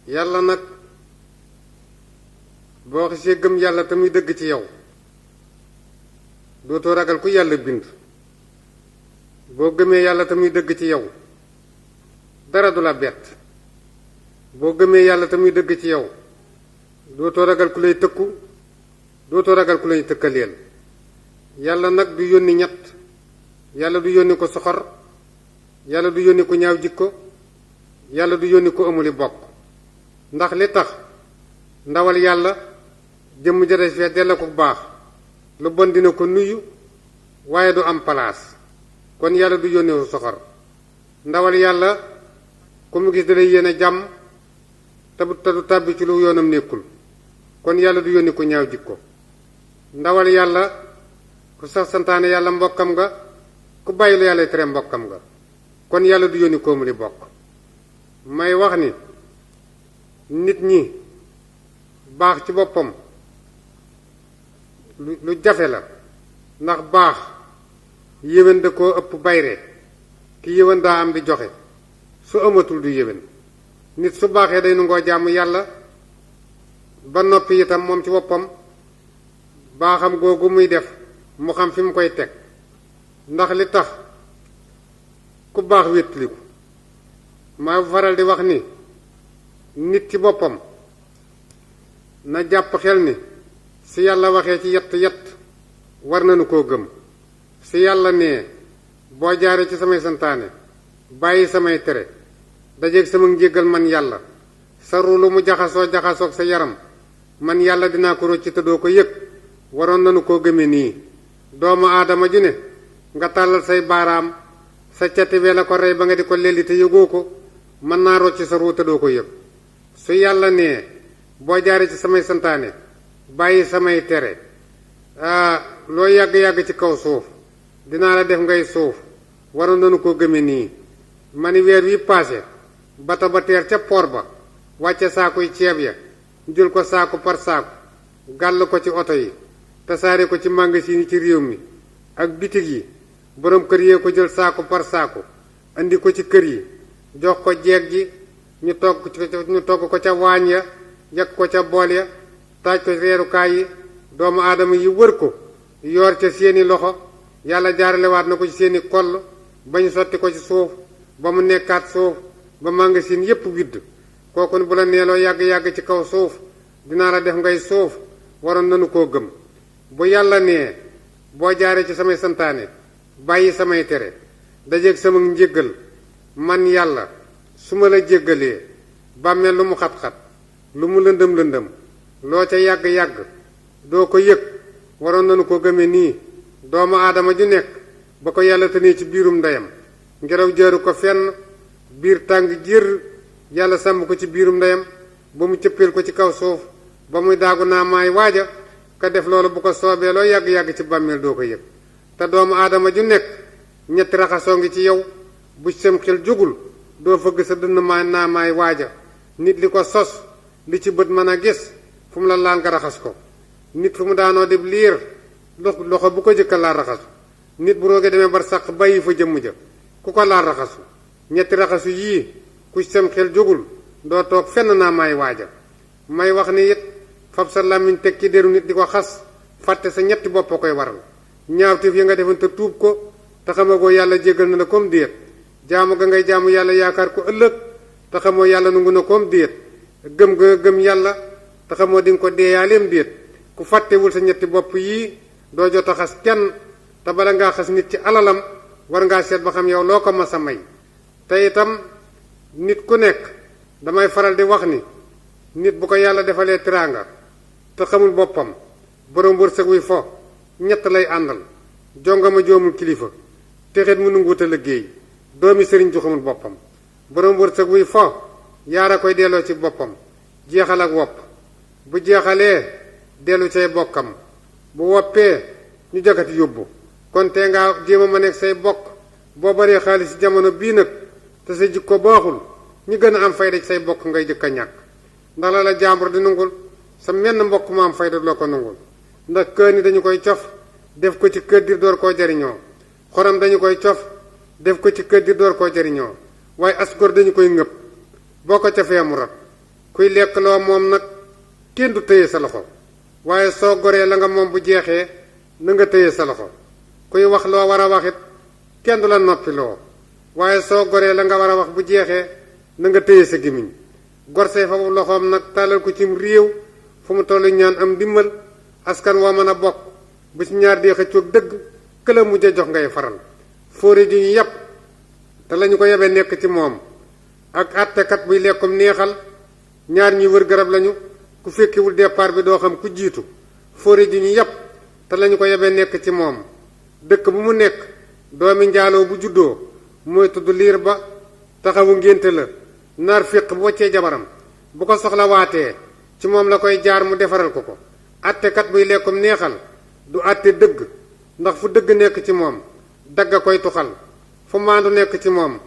yàlla nag boo xisee gëm yàlla te muy dëgg ci yow dootoo ragal ku yàlla bind. boo gëmee yàlla te muy dëgg ci yow dara du la bett. boo gëmee yàlla te muy dëgg ci yow dootoo ragal ku lay tëkku, dootoo ragal ku lay tëkkaleel. yàlla nag du yónni ñett, yàlla du yónni ko soxor, yàlla du yónni ko ñaaw jikko, yàlla du yónni ko amuli bokk. ndax li tax ndawal yàlla jëmm ja des fee della ko baax, lu bon dina ko nuyu waaye du am palaas. kon yàlla du yónni wu soxor. ndawal yàlla ku mu gis dalay yéene jàmm te du tàbbi ci lu yoonam nekkul. kon yàlla du yónni ko ñaaw jikko. ndawal yàlla ku sax santaane yàlla mbokkam nga, ku bàyyi lu yàlla tere mbokkam nga. kon yàlla du yónni ko mu li bokk. may wax ni nit ñi baax ci boppam lu jafe la. ndax baax yéwén da koo ëpp bayre. ki yéwén daa am di joxe, su amatul du yéwén. nit su baaxee day nangoo jaamu yàlla ba noppi itam moom ci boppam baaxam googu muy def mu xam fi mu koy teg. ndax li tax ku baax wéttaliku. maa faral di wax ni nit ci boppam na jàpp xel ni si yàlla waxee ci yett war nañu koo gëm. si yàlla nee boo jaaree ci samay santaane bàyyi samay tere dajeeg sama njéggal man yàlla sa ruu lu mu jaxasoog sa yaram man yàlla dinaa ko rocci te doo ko yëg. waroon nañu koo gëme nii. doomu aadama ju ne nga tàllal say baaraam sa cati wee la ko rey ba nga di ko lelli te yëgoo ko mën naa rocci sa ruu te doo ko yëg. su yàlla nee boo jaaree ci samay santaane bàyyi samay tere loo yàgg-yàgg ci kaw suuf dinaa la def ngay suuf. waroon nañu koo gëme nii. mani weer wi paase bata ba teer ca poor ba wàcce saakuy ceeb ya jël ko saaku par saaku gàll ko ci oto yi tasaare ko ci magasin yi ci réew mi ak bitig yi. boroom kër yee ko jël saaku par saaku andi ko ci kër yi jox ko jeeg ji ñu togg ko ca waañ ya yekk ko ca bool ya taaj ko reerukaay yi. doomu aadama yi wër ko yoor ca seeni loxo. yàlla jaaralewaat na ko ci seeni koll bañ sotti ko ci suuf ba mu nekkaat suuf ba magasin yépp widd. kooku bu la neeloo yàgg-yàgg ci kaw suuf dinaa la def ngay suuf. waroon nañu koo gëm. bu yàlla nee boo jaaree ci samay santaane bàyyi samay tere dajeeg sama njéggal man yàlla su ma la jéggalee bàmmeel lu mu xat-xat lu mu lëndëm loo ca yàgg-yàgg doo ko yëg. waroon nañu ko gëme nii. doomu aadama ju nekk ba ko yàlla tënee ci biirum ndeyam ngelaw jaaru ko fenn biir tàng jër yàlla sàmm ko ci biirum ndeyam ba mu cëppeel ko ci kaw suuf ba muy daagu naa maay waaja ka def loolu bu ko soobee loo yàgg-yàgg ci bàmmeel doo ko yëg. te doomu aadama ju nekk ñetti raxasoo ngi ci yow bu sem xel jógul doo fëgg sa dënn naa maay waaja. nit li ko sos li ci bët mën a gis fu mu la laal nga raxas ko. nit fu mu daanoo dib liir loxo bu ko jëkka laal raxasu. nit bu roogee demee bar sàq bàyyi fa jëmm ja ku ko laal raxasu. ñetti raxasu yii ku sem xel jógul doo toog fenn naa maay waaja. may wax ni it fab sa làmmiñ teg ci deru nit di ko xas fàtte sa ñetti bopp koy waral. ñaawteef yi nga defoon te tuub ko te xamagoo yàlla jéggal na la comme déet. jaamu ga ngay jaamu yàlla yaakaar ko ëllëg te xamoo yàlla nangu na comme déet. gëm ga gëm yàlla te xamoo di nga ko deeyaaleem déet. ku fàttewul sa ñetti bopp yii doo jot a xas kenn. te bala ngaa xas nit ci alalam war ngaa seet ba xam yow loo ko mas a may. te itam nit ku nekk damay faral di wax ni nit bu ko yàlla defalee teraanga te xamul boppam borom wërsëg wuy fo ñett lay àndal. jongama joomul kilifa texet mu nanguwut a liggéey doomi sëriñ ju xamul boppam. borom wërsëg wuy fo yaara koy delloo ci boppam jeexal ak wopp. bu jeexalee dellu cay bokkam bu woppee ñu jakati yóbbu. kon te nga jéem a ma nekk say bokk boo baree xaalis ci jamono bii nag te sa jikko baaxul ñi gën a am fayda ci say bokk ngay jëkk a ñàkk. ndax la jàmbur di nangul sa menn mbokk mu am fayda loo ko nangul. ndax kër ni dañu koy cof def ko ci kër dir door koo jariñoo. xorom dañu koy cof def ko ci kër dir door koo jariñoo. waaye asgor dañu koy ngëpp boo ko cofee mu rat kuy lekk loo moom nag kenn du téye sa loxo waaye soo goree la nga moom bu jeexee na nga téye sa loxo kuy wax loo war a waxit kenn du la noppi loo waaye soo goree la nga war a wax bu jeexee na nga téye sa gémmiñ gor say fa loxoom nag tàllal ko cim réew fu mu tollu ñaan am dimbal askan woo mën a bokk bu ci ñaar dee xëccoog dëgg këla mujj a jox ngay faral fóore di ñu yàpp te lañu ko yebe nekk ci moom ak àttekat buy lekkum neexal ñaar ñuy wër garab lañu ku fekkiwul départ bi doo xam ku jiitu fóore di ñu yàpp te lañu ko yebe nekk ci moom dëkk bu mu nekk doomi njaaloo bu juddoo mooy tudd liir ba taxawu ngénte la naar féq bu waccee jabaram bu ko soxla waatee ci moom la koy jaar mu defaral ko àttekat buy lekkum neexal du àtte dëgg ndax fu dëgg nekk ci moom dagg a koy tuxal fu maandu nekk ci moom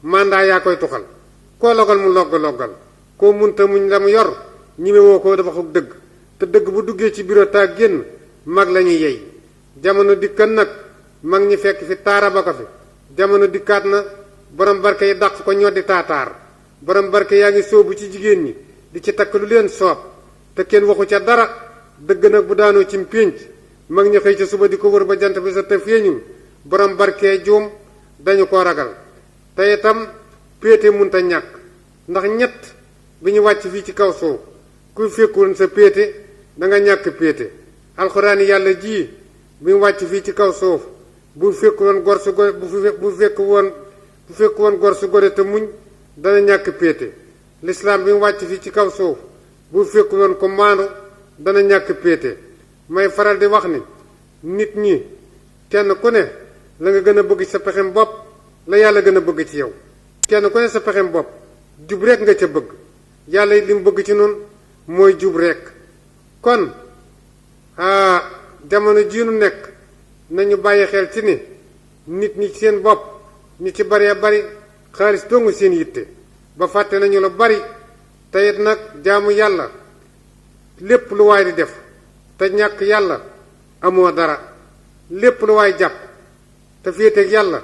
mandat yaa koy tuxal koo logal mu loggal koo munta muñ la mu yor ñimewoo ko dafa xug dëgg te dëgg bu duggee ci bureau taa génn mag la ñuy yey jamono dikkan nag mag ñi fekk fi taara ba ko fi jamono dikkaat na borom barke yi dàq ko ñoddi taataar borom barke yaa ngi sóobu ci jigéen ñi di ci takk lu leen soob te kenn waxu ca dara dëgg nag bu daanoo ci pénc mag ñi xëy ca suba di ko wër ba jant bi sa te feeñul borom barkee juum dañu ko ragal te itam péete munta ñàkk ndax ñett bi ñu wàcc fii ci kaw suuf ku fekkoon sa péete da nga ñàkk péete alxuraan yàlla ji bi mu wàcc fii ci kaw suuf bu fekk woon gor su gore bu fekk woon gor su gore te muñ dana ñàkk péete lislaam bi mu wàcc fii ci kaw suuf bu fekk woon ko maandu dana ñàkk péete may faral di wax ni nit ñi kenn ku ne la nga gën a bëgg ci sa pexem bopp la yàlla gën a bëgg ci yow kenn ku ne sa pexem bopp jub rek nga ca bëgg yàlla li mu bëgg ci nun mooy jub rek kon jamono jii nu nekk nañu bàyyi xel ci ni nit ñi seen bopp ñu ci baree bari xaalis dongu seen yitte ba fàtte nañu lu bari te it nag jaamu yàlla lépp lu waay di def te ñàkk yàlla amoo dara lépp lu waay jàpp te féeteeg yàlla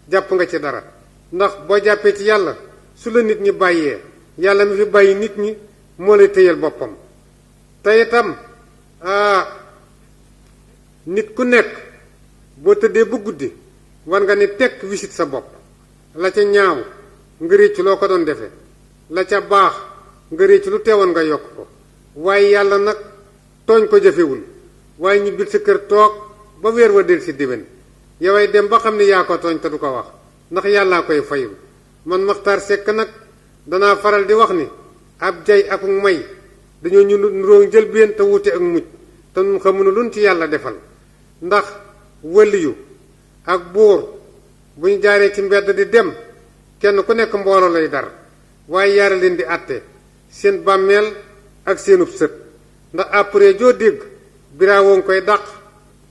jàpp nga ci dara ndax boo jàppee ci yàlla su la nit ñi bàyyee yàlla mi fi bàyyi nit ñi moo lay téyal boppam te itam nit ku nekk boo tëddee bu guddi war nga ni tekk wisit sa bopp la ca ñaaw nga réccu loo ko doon defee la ca baax nga réccu lu teewoon nga yokk ko waaye yàlla nag tooñ ko jafewul waaye ñibbil sa kër toog ba weer wa del si déwén yoway dem ba xam ne yaa ko tooñ te du ko wax ndax yàllaa koy fayul man Maxtaar Sekk nag danaa faral di wax ni ab jay ak may dañoo ñu nuróo njëlbéen te wuute ak mujj te nun xamuñu luñ ci yàlla defal ndax wëliyu ak buur bu ñu jaaree ci mbedd di dem kenn ku nekk mbooloo lay dar waaye yaara leen di àtte seen bàmmeel ak seenub sët ndax après joo dégg biraawoo ngi koy dàq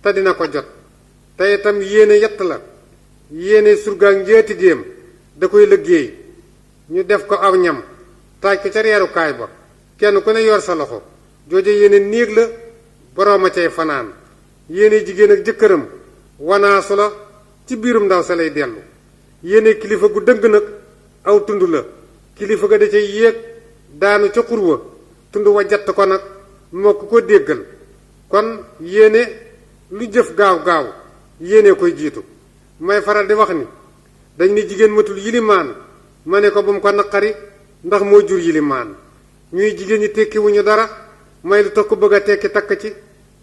te dina ko jot te itam yéene yett la yéene surgaak njeeti déem da koy liggéey ñu def ko aw ñam taaj ko ca reerukaay ba kenn ku ne yor sa loxo jooje yéene néeg la boroom a cay fanaan yéene jigéen ak jëkkëram wanaasu la ci biirum ndaw sa lay dellu yéene kilifa gu dëng nag aw tund la kilifa ga da cay yéeg daanu ca xur wa tund wa jatt ko nag moo ko déggal kon yéene lu jëf gaaw yéene koy jiitu may faral di wax ni dañ ni jigéen matul yilimaan ma ne ko bu mu ko naqari ndax moo jur yilimaan ñuy jigéen ñi tekkiwuñu dara may lu tax ko bëgg a tekki takk ci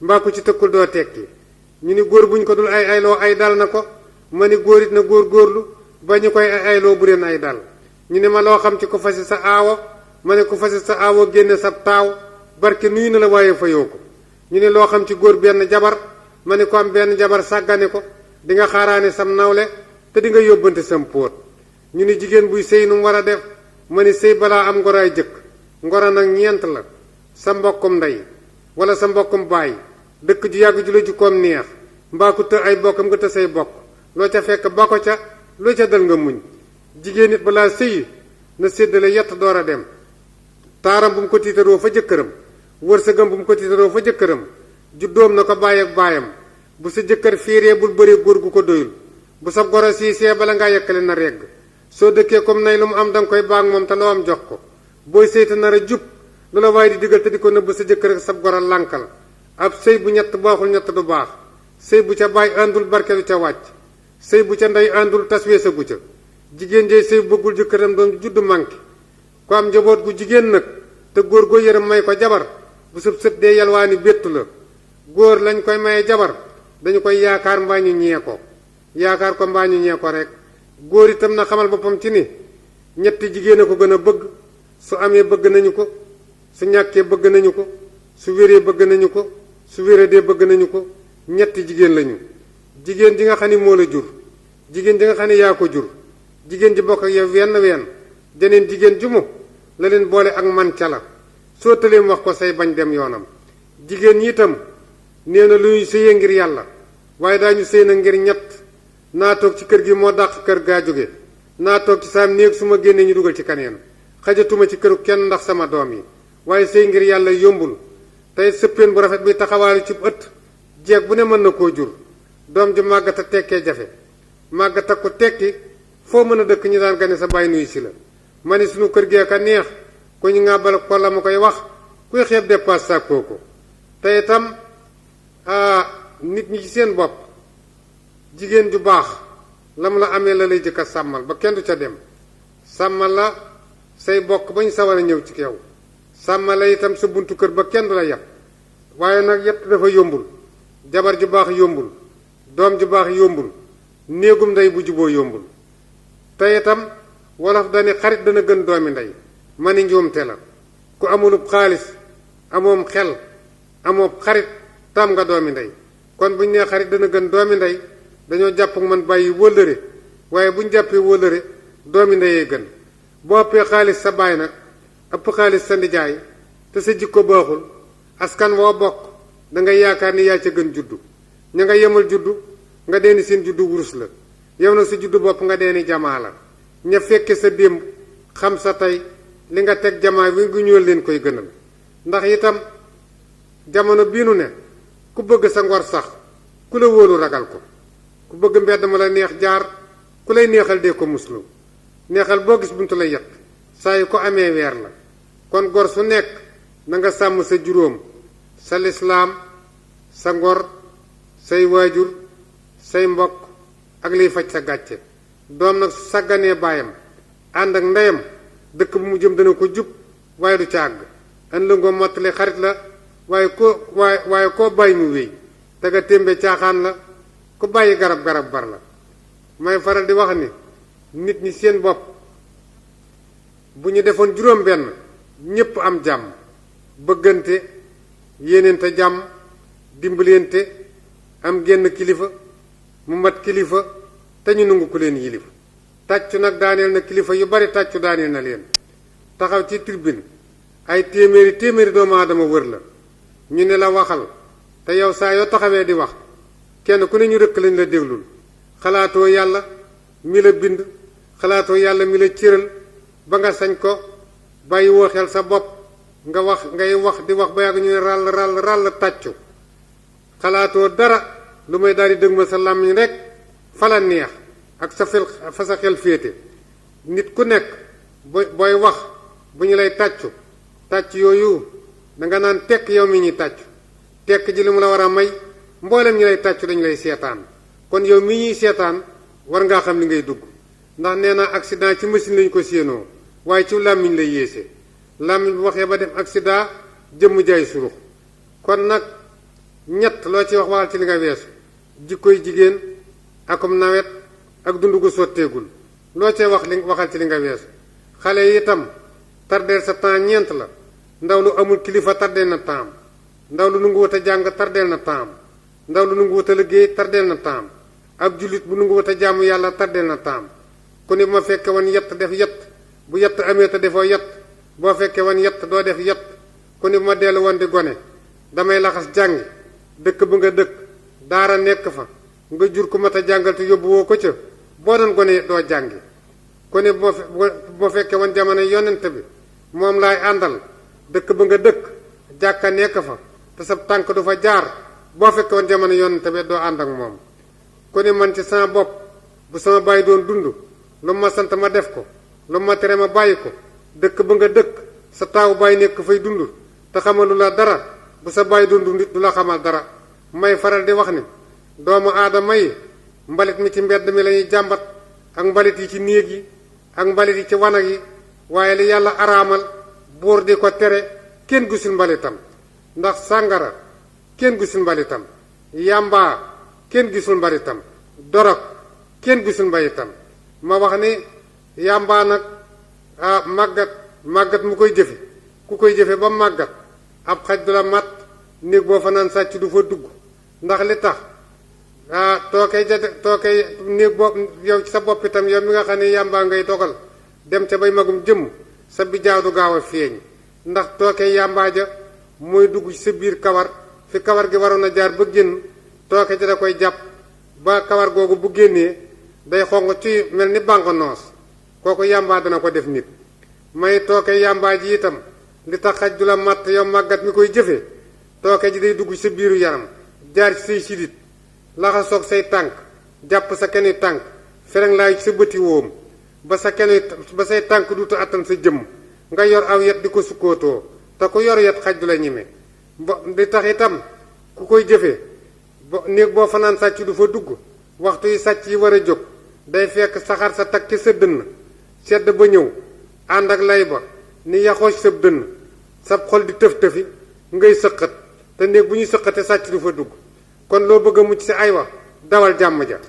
mbaa ku ci tëkkul doo tekki ñu ni góor buñ ko dul ay ayloo ay dal na ko ma ni góor it na góor góorlu ba ñu koy ay ayloo bu leen ay dal ñu ne ma loo xam ci ko fasi sa aawo ma ne ko fasi sa aawo génne sa taaw barke nuyu na la waaye fayoo ko ñu ne loo xam ci góor benn jabar ma ne ko am benn jabar sàggane ko di nga xaaraane sam nawle te di nga yóbbante sam póot ñu ne jigéen buy sëy nu mu war a def ma ni sëy balaa am ngoraay jëkk ngoro nag ñeent la sa mbokkum ndey wala sa mbokkum baay dëkk ju yàgg ju la jukkoom neex mbaa ku të ay bokkam nga të say bokk loo ca fekk ba ko ca loo ca dal nga muñ jigéen nit balaa sëyi na séddale yett door a dem taaram bu mu ko tiitaroo fa jëkkëram wërsëgam bu mu ko tiitaroo fa jëkkëram juddoom na ko bàyyi ak baayam bu sa jëkkër fiiree bul bëree góor gu ko doyul bu sa goro siisee bala ngaa yekkale na regg soo dëkkee comme nay lu mu am danga koy baag moom te loo am jox ko booy sëyta nar a jub lu la waaye di digal te di ko nëbb sa jëkkër ak sab goro lànkal ab sëy bu ñett baaxul ñett du baax sëy bu ca bàyyi àndul barke du ca wàcc sëy bu ca ndey àndul tas weesa gu ca jigéen jey sëy bëggul jëkkëram doom judd manqué ku am njaboot gu jigéen nag te góor goo yërëm may ko jabar bu sëb sët dee yalwaani béttu la góor lañ koy maye jabar dañu koy yaakaar mbaa ñu ñee ko yaakaar ko mbaa ñu ñee ko rek góor itam na xamal boppam ci ni ñetti jigéen a ko gën a bëgg su amee bëgg nañu ko su ñàkkee bëgg nañu ko su wéree bëgg nañu ko su wéradee bëgg nañu ko ñetti jigéen lañu jigéen ji nga xam ni moo la jur jigéen ji nga xam ne yaa ko jur jigéen ji bokk ak yow wenn jeneen jigéen ju mu la leen boole ak man ca la soo tëleem wax ko say bañ dem yoonam jigéen ñi itam nee na lu ñu sëyee ngir yàlla waaye daañu sëy na ngir ñett naa toog ci kër gi moo dàq kër gaa jóge naa toog ci saam néeg su ma génnee ñu dugal ci kaneen xajatuma ci këru kenn ndax sama doom yi waaye sëy ngir yàlla yombul tey sëppeen bu rafet bi taxawaalu ci ëtt jeeg bu ne mën na koo jur doom ji màggata tekkee jafe màggata ko tekki foo mën a dëkk ñu daan gane sa bàyyi nuyu si la ma ni sunu kër gee ka neex ku ñu ngàbbal ko la ma koy wax kuy xeeb dépasse sàkkoo ko te itam nit ñi ci seen bopp jigéen ju baax lam la amee la lay jëkk a sàmmal ba kenn du ca dem sàmmal la say bokk bañ sawar a ñëw ci yow sàmmal la itam sa buntu kër ba kenn du la yàpp waaye nag yett dafa yombul jabar ju baax yombul doom ju baax yombul néegum ndey bu juboo yombul te itam wolof dani xarit dana gën doomi ndey ma ni njuumte la ku amulub xaalis amoom xel amoob xarit tam nga doomi ndey kon buñ nee xarit dana gën doomi ndey dañoo jàpp man bàyyi wóllëre waaye buñ jàppee wóllëre doomi ndeyee gën boo ëppee xaalis sa baay nag ëpp xaalis sa ndijaay te sa jikko baaxul askan woo bokk da nga yaakaar ni yaa ca gën juddu ña nga yemal juddu nga deeni seen juddu wurus la yow nag sa juddu bopp nga deeni jamaa la ña fekke sa démb xam sa tey li nga teg jamaa wi ngu ñëwal leen koy gënal ndax itam jamono bii nu ne ku bëgg sa ngor sax ku la wóolu ragal ko ku bëgg mbedd ma la neex jaar ku lay neexal dee ko muslu neexal boo gis buntu la yett saa yu ko amee weer la kon gor su nekk na nga sàmm sa juróom sa lislaam sa ngor say waajur say mbokk ak liy faj sa gàcce doom nag su sàgganee baayam ànd ak ndeyam dëkk bu mu jëm dana ko jub waaye du ca àgg an la ngoo mottali xarit la waaye koo bàyyi mu wéy te nga témbe caaxaan la ku bàyyi garab bar la may faral di wax ni nit ñi seen bopp bu ñu defoon juróom benn ñépp am jàmm bëggante yéeneente jàmm dimbalante am genn kilifa mu mat kilifa te ñu nangu ku leen yilif tàccu nag daaneel na kilifa yu bari tàccu daaneel na leen taxaw ci tribune ay téeméeri doomu aadama wër la ñu ne la waxal te yow saa yoo taxawee di wax kenn ku ne ñu rëkk lañ la déglul xalaatoo yàlla mi la bind xalaatoo yàlla mi la cëral ba nga sañ ko bàyyi woo xel sa bopp ngay wax di wax ba yàgg ñu ne ràll tàccu xalaatoo dara lu may daal di dëg ma sa làmmiñ rek fala neex ak sa fa sa xel féete nit ku nekk booy wax bu ñu lay tàcc yooyu danga naan tekk yow mi ñuy tàccu tekk ji li mu la war a may mboolem ñi lay tàccu dañu lay seetaan kon yow mi ñuy seetaan war ngaa xam li ngay dugg ndax nee naa accident ci machine lañu ko séenoo waaye ci làmmiñ lay yéese làmmiñ bu waxee ba def accident jëmm jaay surux kon nag ñett loo ci waxal ci li nga weesu jikkoy jigéen akum nawet ak dund gu sotteegul loo cee waxal ci li nga weesu xale yi itam tardeel sa temps ñeent la ndaw lu amul kilifa tardeel na temps ndaw lu nungu wut a jàng tardeel na temps ndaw lu nungu wut a liggéey tardeel na temps ab jullit bu nungu wut a jaamu yàlla tardeel na temps ku ne bu ma fekke woon yett def yett bu yett amee te defoo yett boo fekkee woon yett doo def yett ku ne bu ma dellu woon di gone damay laxas jàngi dëkk bu nga dëkk daara nekk fa nga jur ku mat a jàngal te yóbbu woo ko ca boo doon gone doo jàngi ku ne bu ma fekkee woon jamono yonent bi moom laay àndal dëkk ba nga dëkk jàkka nekk fa te sa tànk du fa jaar boo fekkee woon jamono yonent bi doo ànd ak moom ku ne man ci sama bopp bu sama bàyyi doon dund lu ma sant ma def ko lu ma tere ma bàyyi ko dëkk ba nga dëkk sa taaw baay nekk fay dund te xamalu la dara bu sa baay dund nit du la xamal dara. may faral di wax ni doomu aadama yi mbalit mi ci mbedd mi lañuy jàmbat ak mbalit yi ci néeg yi ak mbalit yi ci wanag yi waaye li yàlla araamal buur di ko tere kenn gisul mbalitam ndax sàngara kenn gisul mbalitam yàmbaa kenn gisul mbalitam dorog kenn gisul mbalitam ma wax ni yàmbaa nag màggat mu koy jëfe ku koy jëfe ba màggat ab xaj du la mat néeg boo fa naan sàcc du fa dugg ndax li tax tookay néeg bopp yow ci sa bopp itam yow mi nga xam ne yàmbaa ngay dogal dem ca bay magum jëmm sa bijaaw du gaaw a feeñ ndax tookay yàmbaa ja mooy dugg ci sa biir kawar fi kawar gi waroon a jaar ba génn tooke ja da koy jàpp ba kawar googu bu génnee day xong ci mel ni bànq noos kooku yàmbaa dana ko def nit may tooke yàmbaa ji itam li tax xaj du la matt yow màggat mi koy jëfee tooke ji day dugg ci sa biiru yaram jaar ci say sidit laxasoog say tànk jàpp sa keni tànk fereng laay ci sa bëti wóom ba say tànk duutu attan sa jëmm nga yor aw yet di ko sukkootoo te ku yor yet xaj du la ñime li tax itam ku koy jëfee néeg boo fanaan sàcc du fa dugg waxtu yi sàcc yi war a jóg day fekk saxaar sa tag ci sa dënn sedd ba ñëw ànd ak lay ba ni yaxoo ci sa dënn sab xol di tëf-tëfi ngay sëqat te néeg bu ñuy sëqate sàcc du fa dugg kon loo bëgg a mucc ci ay wax dawal jàmm ja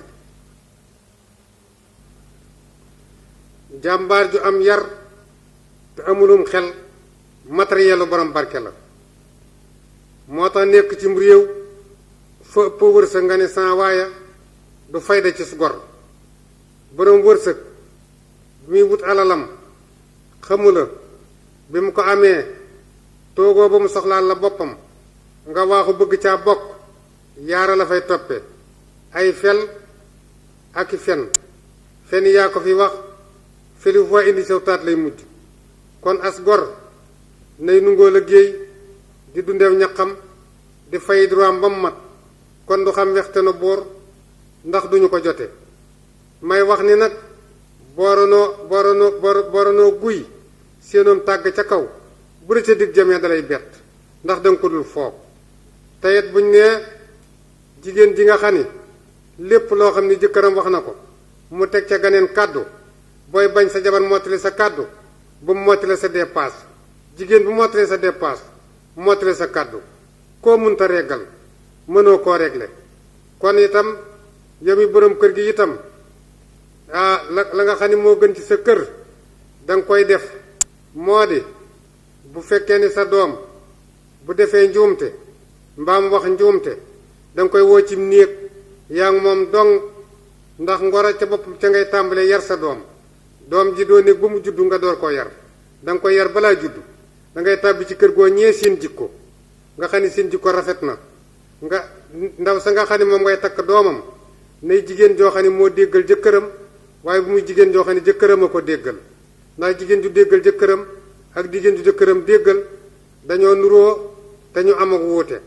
jàmbaar ju am yar te amulum xel matérielu borom barke la moo tax nekk ci réew fa ëpp wërsëg nga ne sans waaye du fayda ci gor borom wërsëg bi muy wut alalam xamula bi mu ko amee toogoo ba mu soxlaal la boppam nga waaxu bëgg caa bokk yaara la fay toppe ay fel ak i fen yaa ko fi wax feli foo indi saw taat lay mujj kon as gor nay nungoo liggéey di dundeew ñaqam di fay droit ba mu mat kon du xam wexte na boor ndax duñu ko jote may wax ni nag booronoo guy seenoom tàgg ca kaw bu la ca dig jamee dalay bett ndax danga ko dul foog teyet buñ nee jigéen ji nga xam ni lépp loo xam ni jëkkëram wax na ko mu teg ca ganeen kàddu booy bañ sa jabar mottali sa kàddu bu mu mottali sa dépasse jigéen bu mottali sa dépasse mottali sa kàddu koo munta reggal mënoo koo réglé kon itam yow mi borom kër gi itam la nga xam ni moo gën ci sa kër danga koy def moo di bu fekkee ni sa doom bu defee njuumte mbaam wax njuumte danga koy woo ci néeg yaa ngi moom dong ndax ngoro ca bopp ca ngay tàmbalee yar sa doom ji doo néeg ba mu juddu nga door koo yar danga koy yar balaa juddu dangay tàbbi ci kër goo ñee seen jikko nga xam ni seen jikko rafet na nga ndaw sa nga xam ni moom ngay takk doomam nay jigéen joo xam ni moo déggal jëkkëram waaye bu muy jigéen joo xam ni jëkkëram a ko déggal ndax jigéen ju déggal jëkkëram ak jigéen ju jëkkëram déggal dañoo nuroo te ñu am ak wuute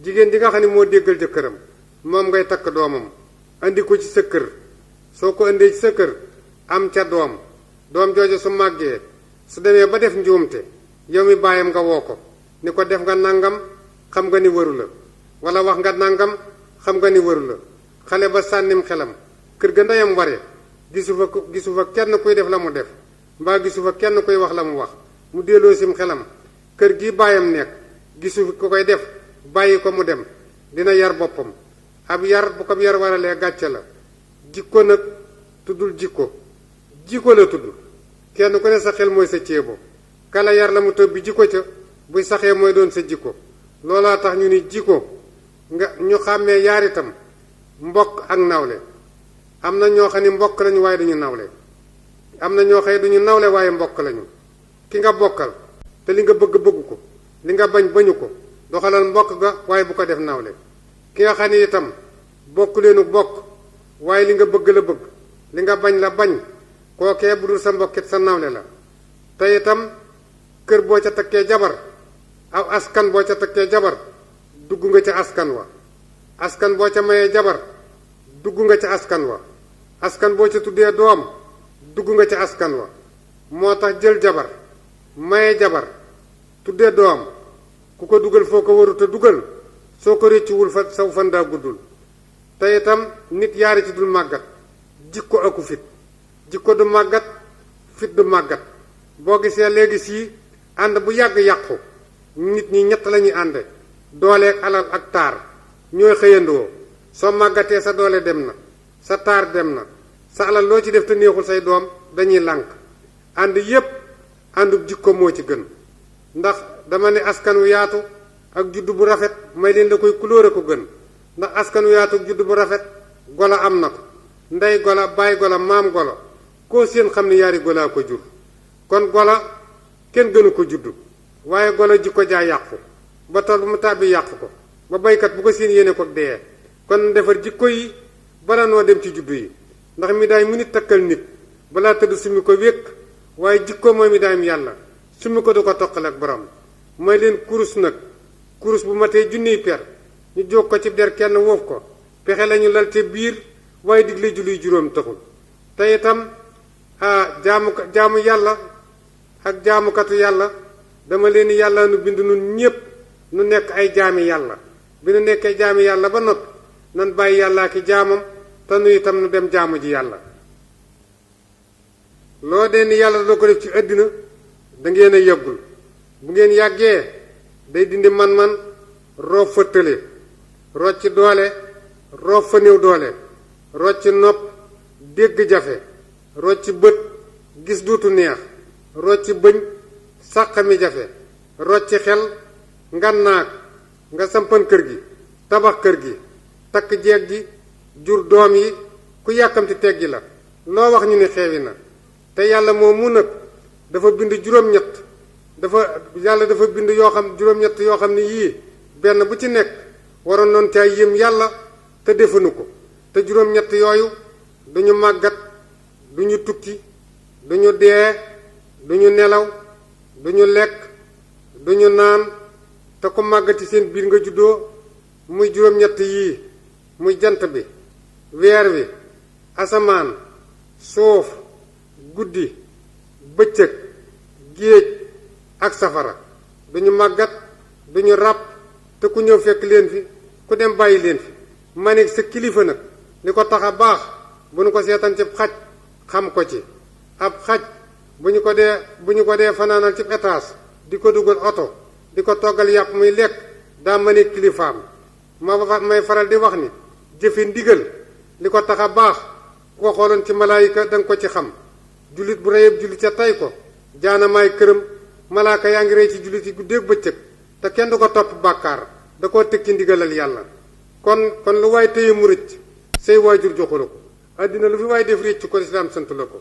jigéen ji nga xam ni moo déggal jëkkëram moom ngay takk doomam andi ko ci sa kër soo ko indee ci sa kër am ca doom jooju su màggee su demee ba def njuumte yow mi bàyyam nga woo ko ni ko def nga nangam xam nga ni waru la wala wax nga nangam xam nga ni waru la xale ba sànnim xelam kër ga ndeyam ware gisu fa kenn kuy def la mu def mbaa gisu fa kenn kuy wax la mu wax mu delloo sim xelam kër gi bàyyam nekk gisu ko koy def bàyyi ko mu dem dina yar boppam ab yar bu ko yar waralee gàcce la jikko nag tuddul jikko la tudd kenn ku ne sa xel mooy sa ceebo kala yar la mu tëb jikko ca buy saxee mooy doon sa jikko loolaa tax ñu ni jikko nga ñu xàmmee yaar itam mbokk ak nawle am na ñoo xam ni mbokk lañu waaye duñu nawle am na ñoo xam duñu nawle waaye mbokk lañu ki nga bokkal te li nga bëgg ko li nga bañu ko doxalal mbokk ga waaye bu ko def nawle ki nga xam ni itam bokk leenu bokk waaye li nga bëgg la bëgg li nga bañ la bañ kookee bu dul sa mbokkit sa nawle la te itam kër boo ca takkee jabar aw askan boo ca takkee jabar dugg nga ca askan wa askan boo ca mayee jabar dugg nga ca askan wa askan boo ca tuddee doom dugg nga ca askan wa moo tax jël jabar maye jabar tuddee doom ku ko dugal foo ko warut a dugal soo ko réccuwul fa saw fan daa guddul te itam nit yaari ci dul màggat jikko aku fit jikko du màggat fit du màggat boo gisee léegi sii ànd bu yàgg yàqu nit ñi ñett lañuy ànde dooleek alal ak taar ñooy xëyandoo soo màggatee sa doole dem na sa taar dem na sa alal loo ci def te neexul say doom dañuy lànk ànd yépp àndub jikko moo ci gën ndax dama ne askan wu yaatu ak juddu bu rafet may leen la koy couleur ko gën ndax askan wu yaatu ak juddu bu rafet golo am na ko ndey golo baay golo maam golo koo seen xam ne yaari golaa ko jur kon golo kenn gënu ko juddu waaye golo jikko jaa yàqu ba tool bu mu tàbbi yàqu ko ba baykat bu ko seen yéene ko dee kon defar jikko yi bala noo dem ci juddu yi ndax mi daay mu nit takkal nit balaa tëdd summi ko wékk waaye jikko mooy mi daayam yàlla summi ko du ko toqale ak borom mooy leen kurus nag kurus bu matee junniy per ñu jóg ko ci der kenn woof ko pexe lañu lal te biir waaye digle julli juróom taxul te itam jaamu yàlla ak jaamukatu yàlla dama leen yàlla nu bind nun ñépp nu nekk ay jaami yàlla bi nu nekkee jaami yàlla ba noppi nan bàyyi yàllaa ki jaamam te nu itam nu dem jaamu ji yàlla loo dee ni yàlla doo ko def ci àddina da ngeen a yàggul bu ngeen yàggee day dindi man-man roof fa tële rocc doole roof fa néew doole rocc nopp dégg jafe rocc bët gis duutu neex rocc bëñ sàq mi jafe rocc xel ngannaak nga sampan kër gi tabax kër gi takk jeeg gi jur doom yi ku yàkkamti teggi la loo wax ñu ne xeewi na te yàlla moom mu nag dafa bind juróom-ñett yàlla dafa bind yoo xam juróom-ñett yoo xam ne yii benn bu ci nekk waroon noon caay yëm yàlla te defuñu ko te juróom-ñett yooyu duñu màggat duñu tukki duñu dee duñu nelaw duñu lekk duñu naan te ku màggat ci seen biir nga juddoo muy juróom-ñett yii muy jant bi weer wi asamaan suuf guddi bëccëg géej ak safara duñu màggat duñu ràpp te ku ñëw fekk leen fi ku dem bàyyi leen fi ma ne sa kilifa nag li ko tax a baax bu ñu ko seetaan ci xaj xam ko ci ab xaj bu ñu ko dee fanaanal ci étage di ko dugal oto di ko toggal yàpp muy lekk daa ma ne kilifaam may faral di wax ni jëfe ndigal li ko tax a baax ku ko xooloon ci malaayika danga ko ci xam jullit bu reyeb jullit ca tay ko jaanamaay këram malaaka yaa ngi rey ci jullit yi guddeeg bëccëg te kenn du ko topp bàkkaar da koo teg ci ndigalal yàlla kon lu waay téye mu rëcc say waajur joxu la ko àddina lu fi waay def réccu ko lislaam sant la ko